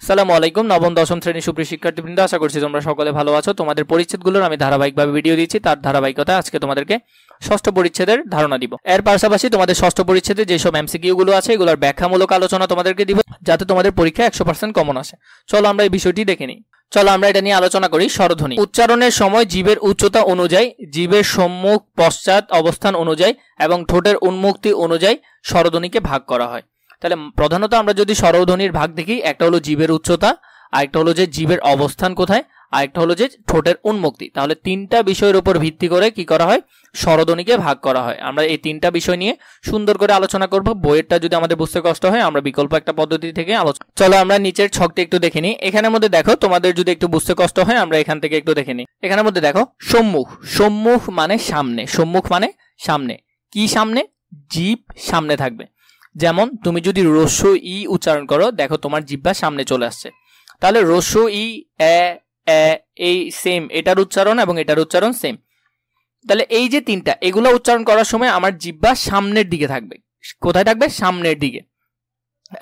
আসসালামু আলাইকুম। নবম দশম শ্রেণীর সুপ্রিয় শিক্ষার্থীবৃন্দ, আশা করছি তোমরা সকলে ভালো আছো। তোমাদের পরিচ্ছেদগুলোর আমি ধারাবাহিকভাবে ভিডিও দিচ্ছি, তার ধারাবাহিকতা আজকে তোমাদেরকে ষষ্ঠ পরিচ্ছেদের ধারণা দিব। এর পাশাপাশি তোমাদের ষষ্ঠ পরিচ্ছেদে যেসব এমসিকিউ গুলো আছে এগুলোর ব্যাখ্যামূলক আলোচনা তোমাদেরকে দিব, যাতে তোমাদের পরীক্ষা 100% কমন আসে। চলো আমরা এই বিষয়টি দেখে নিই। চলো আমরা এটা নিয়ে আলোচনা করি। স্বরধ্বনি উচ্চারণের সময় জীবের উচ্চতা অনুযায়ী, জীবের সম্মুখ পশ্চাৎ অবস্থান অনুযায়ী এবং ঠোঁটের উন্মুক্তি অনুযায়ী স্বরধ্বনিকে ভাগ করা হয়। তাহলে প্রধানত আমরা যদি স্বরধ্বনির ভাগ দেখি, একটা হলো জীবের উচ্চতা, আরেকটা হলো যে জীবের অবস্থান কোথায়, আরেকটা হলো যে ঠোঁটের উন্মুক্তি। তাহলে তিনটা বিষয়ের উপর ভিত্তি করে কি করা হয়, স্বরধ্বনিকে ভাগ করা হয়। আমরা এই তিনটা বিষয় নিয়ে সুন্দর করে আলোচনা করব। বইয়েরটা যদি আমাদের বুঝতে কষ্ট হয়, আমরা বিকল্প একটা পদ্ধতি থেকে আলোচনা। চলো আমরা নিচের ছকটি একটু দেখে নিই। এখানের মধ্যে দেখো, তোমাদের যদি একটু বুঝতে কষ্ট হয় আমরা এখান থেকে একটু দেখে নিই। এখানের মধ্যে দেখো সম্মুখ, সম্মুখ মানে সামনে, সম্মুখ মানে সামনে। কি সামনে? জিভ সামনে থাকবে। যেমন তুমি যদি রস্য ই উচ্চারণ করো, দেখো তোমার জিহ্বা সামনে চলে আসছে। তাহলে রস্য ই এই সেম, এটার উচ্চারণ এবং এটার উচ্চারণ সেম। তাহলে এই যে তিনটা, এগুলো উচ্চারণ করার সময় আমার জিহ্বা সামনের দিকে থাকবে। কোথায় থাকবে? সামনের দিকে।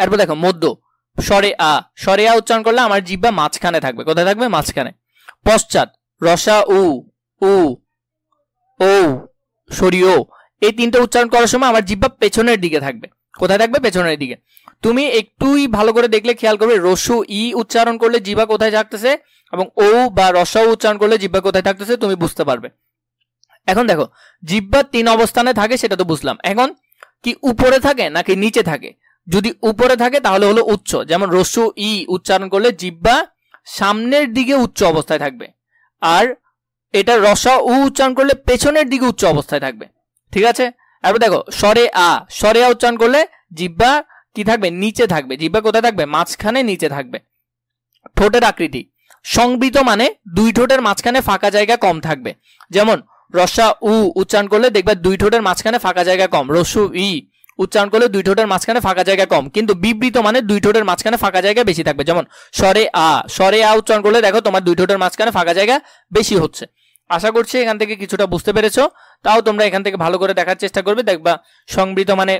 এরপর দেখো মধ্য, স্বরে আ, স্বরে আ উচ্চারণ করলে আমার জিহ্বা মাঝখানে থাকবে। কোথায় থাকবে? মাঝখানে। পশ্চাৎ, রসা উ, ও, সরিও, এই তিনটা উচ্চারণ করার সময় আমার জিহ্বা পেছনের দিকে থাকবে। কোথায় থাকবে? পেছনের দিকে। তুমি একটুই ভালো করে দেখলে খেয়াল করবে, রস্যু ই উচ্চারণ করলে জিহ্বা কোথায় থাকতেছে এবং ও বা রস্য উচ্চারণ করলে জিহ্বা কোথায় থাকতেছে তুমি বুঝতে পারবে। এখন দেখো, জিহ্বা তিন অবস্থানে থাকে সেটা তো বুঝলাম। এখন কি উপরে থাকে নাকি নিচে থাকে? যদি উপরে থাকে তাহলে হলো উচ্চ। যেমন রস্যু ই উচ্চারণ করলে জিহ্বা সামনের দিকে উচ্চ অবস্থায় থাকবে, আর এটা রসা উ উচ্চারণ করলে পেছনের দিকে উচ্চ অবস্থায় থাকবে। ঠিক আছে? এরপর দেখো স্বরে আ, স্বরে আ উচ্চারণ করলে জিহ্বা কি থাকবে? নিচে থাকবে। জিহ্বা কোথায় থাকবে? মাঝখানে, নিচে থাকবে। ঠোঁটের আকৃতি সংবৃত মানে দুই ঠোঁটের মাঝখানে ফাঁকা জায়গা কম থাকবে। যেমন রসা উ উচ্চারণ করলে দেখবে দুই ঠোঁটের মাঝখানে ফাঁকা জায়গা কম। রস্যু ই উচ্চারণ করলে দুই ঠোঁটের মাঝখানে ফাঁকা জায়গা কম, কিন্তু বিবৃত মানে দুই ঠোঁটের মাঝখানে ফাঁকা জায়গা বেশি থাকবে। যেমন স্বরে আ, স্বরে আ উচ্চারণ করলে দেখো তোমার দুই ঠোঁটের মাঝখানে ফাঁকা জায়গা বেশি হচ্ছে। আশা করছি এখান থেকে কিছুটা বুঝতে পেরেছো। তাও তোমরা এখান থেকে ভালো করে দেখার চেষ্টা করবে। দেখবা সংবৃত মানে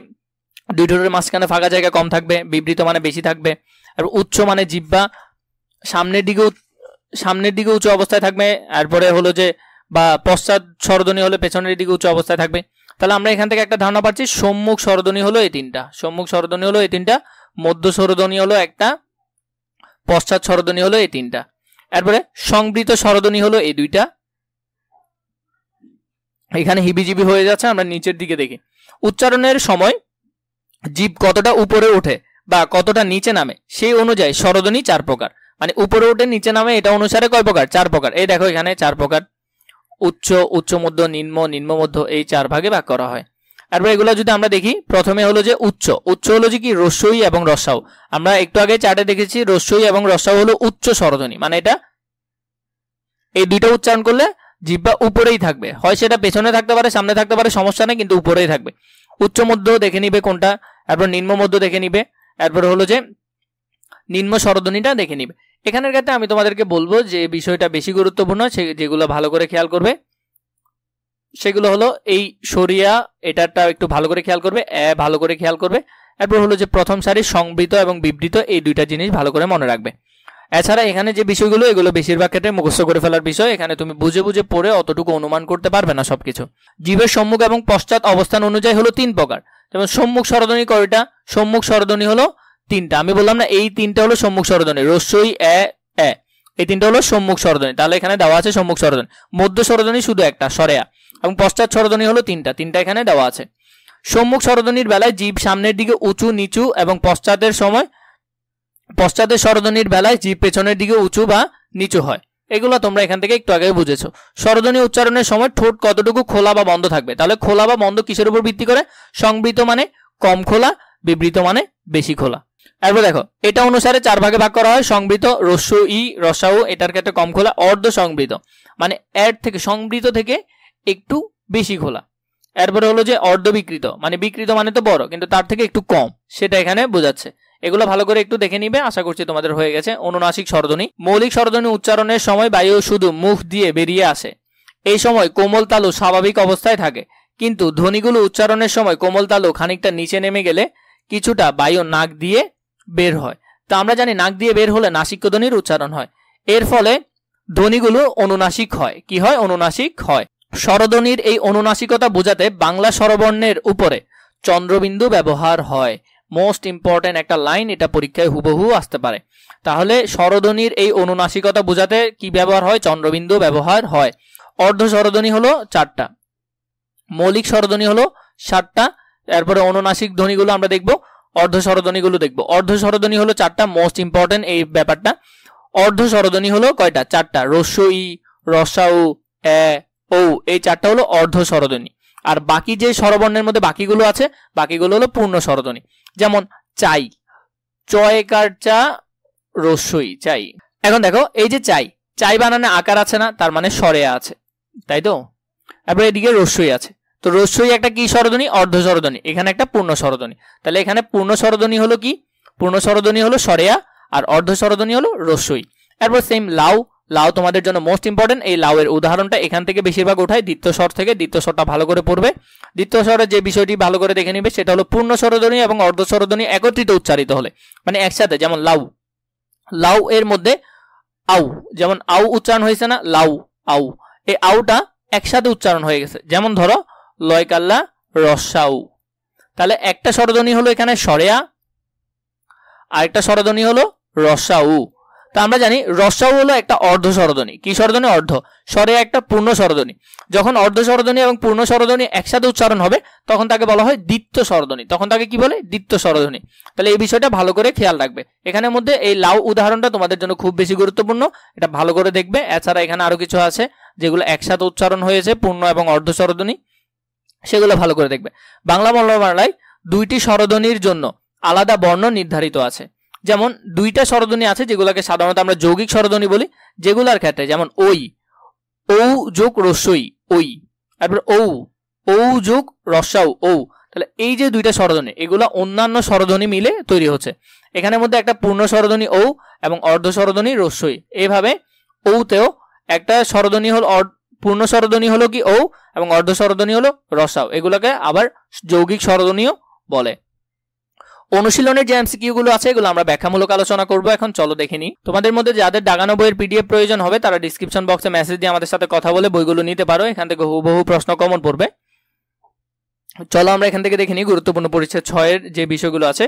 দুই ঠোঁটের মাঝখানে ফাঁকা জায়গা কম থাকবে, বিবৃত মানে বেশি থাকবে। আর উচ্চ মানে জিহ্বা সামনের দিকে উচ্চ অবস্থায় থাকবে। এরপরে হলো যে বা পশ্চাৎ স্বরধ্বনি হলে পেছনের দিকে উচ্চ অবস্থায় থাকবে। তাহলে আমরা এখান থেকে একটা ধারণা পাচ্ছি, সম্মুখ স্বরধ্বনি হলো এই তিনটা, সম্মুখ স্বরধ্বনি হলো এই তিনটা, মধ্য স্বরধ্বনি হলো একটা, পশ্চাৎ স্বরধ্বনি হলো এই তিনটা। এরপরে সংবৃত স্বরধ্বনি হলো এই দুইটা। এখানে হিবিজিবি হয়ে যাচ্ছে, আমরা নিচের দিকে দেখি। উচ্চারণের সময় জিভ কতটা উপরে ওঠে বা কতটা নিচে নামে সেই অনুযায়ী স্বরধ্বনি চার প্রকার। মানে উপরে ওঠে নিচে নামে এটা অনুসারে কয় প্রকার? চার প্রকার। এই দেখো এখানে চার প্রকার, উচ্চ, উচ্চ মধ্য, নিম্ন, নিম্ন মধ্য, এই চার ভাগে ভাগ করা হয়। এরপর এগুলো যদি আমরা দেখি, প্রথমে হলো যে উচ্চ, উচ্চ হলো যে কি রস্যই এবং রস্যাও। আমরা একটু আগে চার্টে দেখেছি রস্যই এবং রস্যাও হলো উচ্চ স্বরধ্বনি, মানে এটা এই দুইটা উচ্চারণ করলে জিহ্বা উপরেই থাকবে, হয় সেটা পেছনে থাকতে পারে সামনে থাকতে পারে, সমস্যা নেই, কিন্তু উপরেই থাকবে। উচ্চ মধ্য দেখে নিবে কোনটা, এরপর নিম্ন মধ্য দেখে নিবে, এরপর হলো যে নিম্ন স্বরধ্বনিটা দেখে নিবে। এখানের ক্ষেত্রে আমি তোমাদেরকে বলবো যে বিষয়টা বেশি গুরুত্বপূর্ণ, যেগুলো ভালো করে খেয়াল করবে সেগুলো হলো এই সরিয়া, এটারটা একটু ভালো করে খেয়াল করবে, ভালো করে খেয়াল করবে। এরপর হলো যে প্রথম সারির সংবৃত এবং বিবৃত, এই দুইটা জিনিস ভালো করে মনে রাখবে। এছাড়া এখানে যে বিষয়গুলো এগুলো বেশিরভাগ ক্ষেত্রে মুখস্থ করে ফেলার বিষয়, এখানে তুমি বুঝে বুঝে পড়ে অতটুকু অনুমান করতে পারবে না সবকিছু। জীবের সম্মুখ এবং পশ্চাৎ অবস্থান অনুযায়ী হলো তিন প্রকার। যেমন সম্মুখ স্বরধ্বনি কয়টা? সম্মুখ স্বরধ্বনি হলো তিনটা। আমি বললাম না, এই তিনটা হলো সম্মুখ স্বরধ্বনি, রস্যই এই তিনটা হলো সম্মুখ স্বরধ্বনি। তাহলে এখানে দেওয়া আছে সম্মুখ স্বরধ্বনি। মধ্য স্বরধ্বনি শুধু একটা, স্বরে আ, এবং পশ্চাৎ স্বরধ্বনি হলো তিনটা, তিনটা এখানে দেওয়া আছে। সম্মুখ স্বরধ্বনির বেলায় জিভ সামনের দিকে উঁচু নিচু, এবং পশ্চাতের স্বরধ্বনির বেলায় জিভ পেছনের দিকে উঁচু বা নিচু হয়। এগুলো তোমরা এখান থেকে একটু আগে বুঝেছো। স্বরধ্বনি উচ্চারণের সময় ঠোঁট কতটুকু খোলা বা বন্ধ থাকবে? তাহলে খোলা বা বন্ধ কিসের উপর ভিত্তি করে? সংবৃত মানে কম খোলা, বিবৃত মানে বেশি খোলা। এরপর দেখো এটা অনুসারে চার ভাগে ভাগ করা হয়। সংবৃত রস্য ই রসাউ, এটার ক্ষেত্রে কম খোলা। অর্ধ সংবৃত মানে এর থেকে, সংবৃত থেকে একটু বেশি খোলা। এরপরে হলো যে অর্ধ বিকৃত, মানে বিকৃত মানে তো বড় কিন্তু তার থেকে একটু কম, সেটা এখানে বোঝাচ্ছে। এগুলো ভালো করে একটু দেখে নিবে, আশা করছি তোমাদের হয়ে গেছে। অনুনাসিক স্বরধ্বনি, মৌলিক স্বরধ্বনি উচ্চারণের সময় বায়ু শুধু মুখ দিয়ে বেরিয়ে আসে, এই সময় কোমল তালু স্বাভাবিক অবস্থায় থাকে, কিন্তু ধ্বনিগুলো উচ্চারণের সময় কোমল তালু খানিকটা নিচে নেমে গেলে কিছুটা বায়ু নাক দিয়ে বের হয়। তো আমরা জানি নাক দিয়ে বের হলে নাসিক্য ধ্বনির উচ্চারণ হয়, এর ফলে ধ্বনিগুলো অনুনাসিক হয়। কি হয়? অনুনাসিক হয়। স্বরধ্বনির এই অনুনাসিকতা বোঝাতে বাংলা স্বরবর্ণের উপরে চন্দ্রবিন্দু ব্যবহার হয়। মোস্ট ইম্পর্টেন্ট একটা লাইন, এটা পরীক্ষায় হুবহু আসতে পারে। তাহলে স্বরধ্বনির এই অনুনাসিকতা বোঝাতে কি ব্যবহার হয়? চন্দ্রবিন্দু ব্যবহার হয়। অর্ধ স্বরধ্বনি হলো 4টা, মৌলিক স্বরধ্বনি হলো 7টা, এরপরে অনুনাসিক ধ্বনিগুলো আমরা দেখব, অর্ধ স্বরধ্বনিগুলো দেখব। অর্ধ স্বরধ্বনি হলো 4টা, মোস্ট ইম্পর্টেন্ট এই ব্যাপারটা। অর্ধ স্বরধ্বনি হলো কয়টা? 4টা। রস্য ই, রসাউ, এ, ও, এই 4টা হলো অর্ধ স্বরধ্বনি। আর বাকি যে স্বরবর্ণের মধ্যে বাকিগুলো আছে, বাকিগুলো হলো পূর্ণ স্বরধ্বনি। যেমন চাই, চয়কার চা, রস্যই, চাই। এখন দেখো এই যে চাই, চাই বানানে আকার আছে না, তার মানে স্বরে আছে, তাই তো? তারপরে এদিকে রস্যই আছে, তো রস্যই একটা কি স্বরধ্বনি? অর্ধ স্বরধ্বনি। এখানে একটা পূর্ণ স্বরধ্বনি। তাহলে এখানে পূর্ণ স্বরধ্বনি হলো কি? পূর্ণ স্বরধ্বনি হলো স্বরেয়া, আর অর্ধ স্বরধ্বনি হলো রস্যই। এরপর সেম লাউ, লাউ তোমাদের জন্য মোস্ট ইম্পর্টেন্ট। এই লাউ এর উদাহরণটা এখান থেকে বেশিরভাগ ওঠায় দ্বিতীয় স্বর থেকে। দ্বিতীয় স্বরটা ভালো করে পড়বে। দ্বিতীয় স্বরের যে বিষয়টি ভালো করে দেখে নিবে সেটা হলো পূর্ণ স্বরধ্বনি এবং অর্ধ স্বরধ্বনি একত্রিত উচ্চারিত হলে, মানে একসাথে। যেমন লাউ, লাউ এর মধ্যে আউ, যেমন আউ উচ্চারণ হয়েছে না, লাউ, আউ, এই আউটা একসাথে উচ্চারণ হয়ে গেছে। যেমন ধরো লয়কাল্লা রসাউ, তাহলে একটা স্বরধ্বনি হলো এখানে স্বরেয়া, আরেকটা স্বরধ্বনি হলো রসাউ। তা আমরা জানি রসাউ হলো একটা অর্ধ স্বরধ্বনি। কি স্বরধ্বনি? অর্ধ। স্বরে একটা পূর্ণ স্বরধ্বনি। যখন অর্ধ স্বরধ্বনি এবং পূর্ণ স্বরধ্বনি একসাথে উচ্চারণ হবে তখন তাকে বলা হয় দ্বিত্ব স্বরধ্বনি। তখন তাকে কি বলে? দ্বিত্ব স্বরধ্বনি। তাহলে এই বিষয়টা ভালো করে খেয়াল রাখবে। এখানের মধ্যে এই লাউ উদাহরণটা তোমাদের জন্য খুব বেশি গুরুত্বপূর্ণ, এটা ভালো করে দেখবে। এছাড়া এখানে আরো কিছু আছে যেগুলো একসাথে উচ্চারণ হয়েছে, পূর্ণ এবং অর্ধ স্বরধ্বনি, সেগুলো ভালো করে দেখবে। বাংলা বর্ণমালায় 2টি স্বরধ্বনির জন্য আলাদা বর্ণ নির্ধারিত আছে। যেমন 2টা স্বরধ্বনি আছে যেগুলোকে সাধারণত আমরা যৌগিক স্বরধ্বনি বলি, যেগুলোর ক্ষেত্রে যেমন ওই, ও যোগ রস্যই, ওই। তারপর ও, ও যোগ রসাউ, ও। তাহলে এই যে 2টা স্বরধ্বনি, এগুলো অন্যান্য স্বরধ্বনি মিলে তৈরি হচ্ছে। এখানের মধ্যে একটা পূর্ণ স্বরধ্বনি ও এবং অর্ধ স্বরধ্বনি রস্যই। এইভাবে ওতেও একটা স্বরধ্বনি হলো, পূর্ণ স্বরধ্বনি হলো কি ও, এবং অর্ধ স্বরধ্বনি হলো রসাউ। এগুলোকে আবার যৌগিক স্বরধ্বনিও বলে। অনুশীলনের যে এমসিকিউ গুলো আছে এগুলো আমরা ব্যাখ্যামূলক আলোচনা করব। এখন চলো দেখে নিই। তোমাদের মধ্যে যাদের দাগানো বইয়ের পিডিএফ প্রয়োজন হবে তারা ডেসক্রিপশন বক্সে মেসেজ দিয়ে আমাদের সাথে কথা বলে বইগুলো নিতে পারো। এখান থেকে হুবহু প্রশ্ন কমন পড়বে। চলো আমরা এখান থেকে দেখে নিই গুরুত্বপূর্ণ পরিচ্ছেদ 6 এর যে বিষয়গুলো আছে।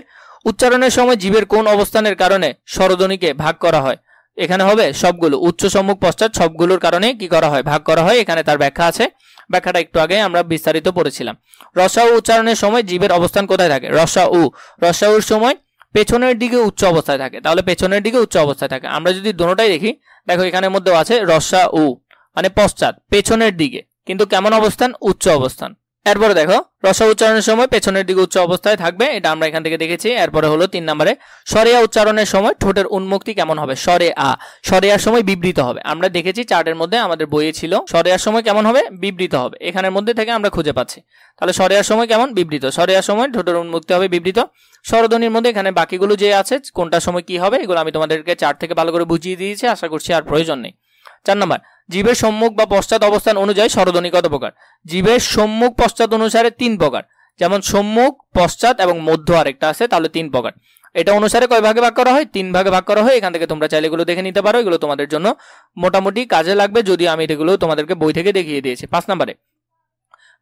উচ্চারণের সময় জিভের কোন অবস্থানের কারণে স্বরধ্বনিকে ভাগ করা হয়? এখানে হবে সবগুলো, উচ্চ, সম্মুখ, পশ্চাৎ সবগুলোর কারণে কি করা হয়? ভাগ করা হয়। এখানে তার ব্যাখ্যা আছে, ব্যাখ্যাটা একটু আগে আমরা বিস্তারিত পড়েছিলাম। রসাউ উচ্চারণের সময় জিভের অবস্থান কোথায় থাকে? রসাউ, রসাউর সময় পেছনের দিকে উচ্চ অবস্থায় থাকে। তাহলে পেছনের দিকে উচ্চ অবস্থায় থাকে। আমরা যদি দোনোটাই দেখি, দেখো এখানের মধ্যেও আছে রসাউ মানে পশ্চাৎ, পেছনের দিকে, কিন্তু কেমন অবস্থান? উচ্চ অবস্থান। এরপরে দেখো রসা উচ্চারণের সময় পেছনের দিকে উচ্চ অবস্থায় থাকবে, এটা আমরা এখান থেকে দেখেছি। এরপরে হলো 3 নম্বরে স্বরেয়া উচ্চারণের সময় ঠোঁটের উন্মুক্তি কেমন হবে? স্বরেয়া, স্বরেয়ার সময় বিবৃত হবে। আমরা দেখেছি চার্টের মধ্যে, আমাদের বইয়ে ছিল স্বরেয়ার সময় কেমন হবে? বিবৃত হবে। এখানের মধ্যে থেকে আমরা খুঁজে পাচ্ছি। তাহলে স্বরেয়ার সময় কেমন? বিবৃত। স্বরেয়ার সময় ঠোঁটের উন্মুক্তি হবে, বিবৃত। স্বরধ্বনির মধ্যে এখানে বাকিগুলো যে আছে কোনটার সময় কি হবে এগুলো আমি তোমাদেরকে চার্ট থেকে ভালো করে বুঝিয়ে দিয়েছি, আশা করছি আর প্রয়োজন নেই। 4 নম্বর জিভের সম্মুখ বা পশ্চাৎ অবস্থান অনুযায়ী স্বরধ্বনি কত প্রকার? জিভের সম্মুখ পশ্চাৎ অনুসারে 3 প্রকার। যেমন সম্মুখ, পশ্চাৎ এবং মধ্য আরেকটা আছে, তাহলে 3 প্রকার। এটা অনুসারে কয় ভাগে ভাগ করা হয়? 3 ভাগে ভাগ করা হয়। এখান থেকে তোমরা চাইলে এগুলো দেখে নিতে পারো, এগুলো তোমাদের জন্য মোটামুটি কাজে লাগবে, যদি আমি এগুলো তোমাদেরকে বই থেকে দেখিয়ে দিয়েছি। 5 নম্বরে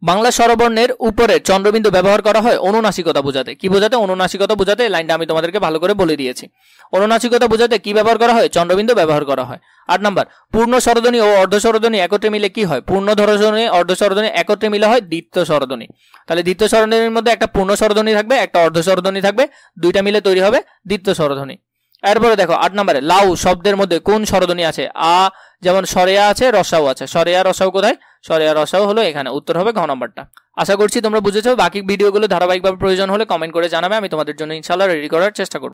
বাংলা স্বরবর্ণের উপরে চন্দ্রবিন্দু ব্যবহার করা হয় অনুনাসিকতা বোঝাতে। কি বোঝাতে? অনুনাসিকতা বোঝাতে। লাইনটা আমি তোমাদেরকে ভালো করে বলে দিয়েছি। অনুনাসিকতা বোঝাতে কি ব্যবহার করা হয়? চন্দ্রবিন্দু ব্যবহার করা হয়। 8 নম্বর পূর্ণ স্বরধ্বনি ও অর্ধ স্বরধ্বনি একত্রে মিলে কি হয়? পূর্ণ স্বরধ্বনি, অর্ধ স্বরধ্বনি একত্রে মিলে হয় দ্বিত্ব স্বরধ্বনি। তাহলে দ্বিত্ব স্বরধ্বনির মধ্যে একটা পূর্ণ স্বরধ্বনি থাকবে, একটা অর্ধ স্বরধ্বনি থাকবে, দুইটা মিলে তৈরি হবে দ্বিত্ব স্বরধ্বনি। এরপরে দেখো 8 নম্বরে লাউ শব্দের মধ্যে কোন স্বরধ্বনি আছে? আ, যেমন স্বরেয়া আছে, রসাও আছে। স্বরেয়া রসাও কোথায়? স্বরেয়া রসাও হলো এখানে। উত্তর হবে ঘ নম্বরটা। আশা করছি তোমরা বুঝেছো। বাকি ভিডিওগুলো ধারাবাহিকভাবে প্রয়োজন হলে কমেন্ট করে জানাবে, আমি তোমাদের জন্য ইনশাআল্লাহ রেডি করার চেষ্টা করব।